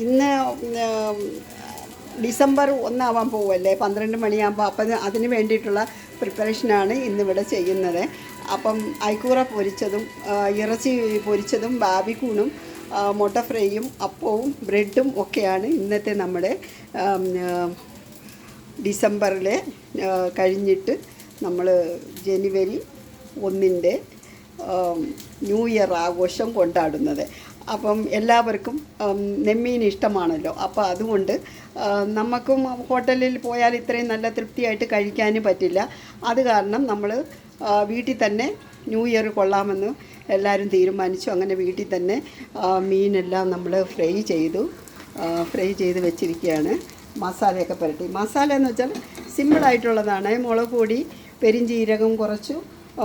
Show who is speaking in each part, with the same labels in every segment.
Speaker 1: ഇന്ന് ഡിസംബർ 1 പോവല്ലേ, 12 മണിയാകുമ്പോൾ. അപ്പം അതിന് വേണ്ടിയിട്ടുള്ള പ്രിപ്പറേഷനാണ് ഇന്നിവിടെ ചെയ്യുന്നത്. അപ്പം അയക്കൂറ പൊരിച്ചതും ഇറച്ചി പൊരിച്ചതും ബാബിക്കൂണും മുട്ട ഫ്രൈയും അപ്പവും ബ്രെഡും ഒക്കെയാണ് ഇന്നത്തെ നമ്മുടെ ഡിസംബറിൽ കഴിഞ്ഞിട്ട് നമ്മൾ ജനുവരി 1 ന്യൂ ഇയർ ആഘോഷം കൊണ്ടാടുന്നത്. അപ്പം എല്ലാവർക്കും നെമ്മീൻ ഇഷ്ടമാണല്ലോ. അപ്പോൾ അതുകൊണ്ട് നമുക്കും ഹോട്ടലിൽ പോയാൽ ഇത്രയും നല്ല തൃപ്തിയായിട്ട് കഴിക്കാനും പറ്റില്ല. അത് കാരണം നമ്മൾ വീട്ടിൽ തന്നെ ന്യൂ ഇയർ കൊള്ളാമെന്ന് എല്ലാവരും തീരുമാനിച്ചു. അങ്ങനെ വീട്ടിൽ തന്നെ മീനെല്ലാം നമ്മൾ ഫ്രൈ ചെയ്ത് വെച്ചിരിക്കുകയാണ്. മസാലയൊക്കെ പുരട്ടി. മസാല എന്ന് വെച്ചാൽ സിമ്പിളായിട്ടുള്ളതാണ്. മുളക് പൊടി, പെരിഞ്ചീരകം കുറച്ചു,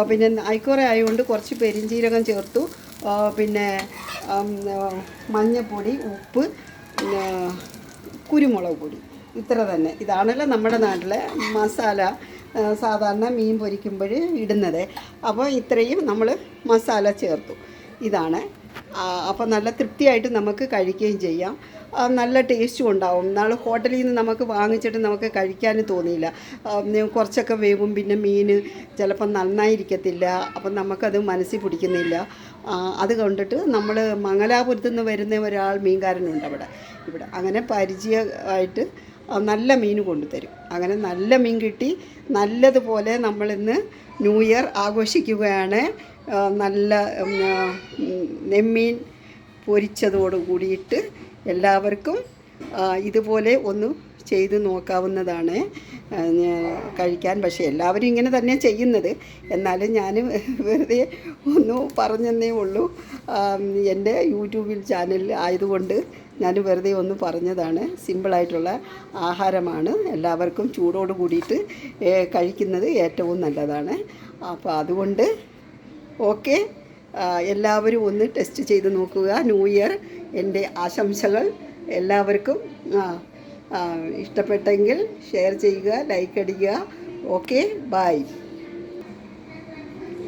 Speaker 1: പിന്നെ അയക്കൂറ ആയതുകൊണ്ട് കുറച്ച് പെരിഞ്ചീരകം ചേർത്തു, പിന്നെ മഞ്ഞൾപ്പൊടി, ഉപ്പ്, കുരുമുളക് പൊടി, ഇത്ര തന്നെ. ഇതാണല്ലോ നമ്മുടെ നാട്ടിലെ മസാല, സാധാരണ മീൻ പൊരിക്കുമ്പോൾ ഇടുന്നത്. അപ്പോൾ ഇത്രയും നമ്മൾ മസാല ചേർത്തു. ഇതാണ്. അപ്പോൾ നല്ല തൃപ്തിയായിട്ട് നമുക്ക് കഴിക്കുകയും ചെയ്യാം. നല്ല ടേസ്റ്റും ഉണ്ടാവും. നാളെ ഹോട്ടലിൽ നിന്ന് നമുക്ക് വാങ്ങിച്ചിട്ട് നമുക്ക് കഴിക്കാനും തോന്നിയില്ല. കുറച്ചൊക്കെ വേവും, പിന്നെ മീൻ ചിലപ്പം നന്നായിരിക്കത്തില്ല. അപ്പം നമുക്കത് മനസ്സിൽ പിടിക്കുന്നില്ല. അത് കണ്ടിട്ട് നമ്മൾ മംഗലാപുരത്തു നിന്ന് വരുന്ന ഒരാൾ മീൻകാരനുണ്ട് ഇവിടെ അങ്ങനെ പരിചയമായിട്ട് നല്ല മീൻ കൊണ്ടുതരും. അങ്ങനെ നല്ല മീൻ കിട്ടി. നല്ലതുപോലെ നമ്മളിന്ന് ന്യൂ ഇയർ ആഘോഷിക്കുകയാണ്. നല്ല നെമ്മീൻ പൊരിച്ചതോട് കൂടിയിട്ട് എല്ലാവർക്കും ഇതുപോലെ ഒന്ന് ചെയ്ത് നോക്കാവുന്നതാണ് കഴിക്കാൻ. പക്ഷേ എല്ലാവരും ഇങ്ങനെ തന്നെ ചെയ്യുന്നത്. എന്നാലും ഞാൻ വെറുതെ ഒന്ന് പറഞ്ഞതേ ഉള്ളൂ. എൻ്റെ യൂട്യൂബിൽ ചാനൽ ആയതുകൊണ്ട് ഞാൻ വെറുതെ ഒന്ന് പറഞ്ഞതാണ്. സിമ്പിളായിട്ടുള്ള ആഹാരമാണ്. എല്ലാവർക്കും ചൂടോട് കൂടിയിട്ട് കഴിക്കുന്നത് ഏറ്റവും നല്ലതാണ്. അപ്പോൾ അതുകൊണ്ട് ഓക്കെ, എല്ലാവരും ഒന്ന് ടെസ്റ്റ് ചെയ്ത് നോക്കുക. ന്യൂ ഇയർ എൻ്റെ ആശംസകൾ എല്ലാവർക്കും. ഇഷ്ടപ്പെട്ടെങ്കിൽ ഷെയർ ചെയ്യുക, ലൈക്ക് അടിക്കുക. Okay, by.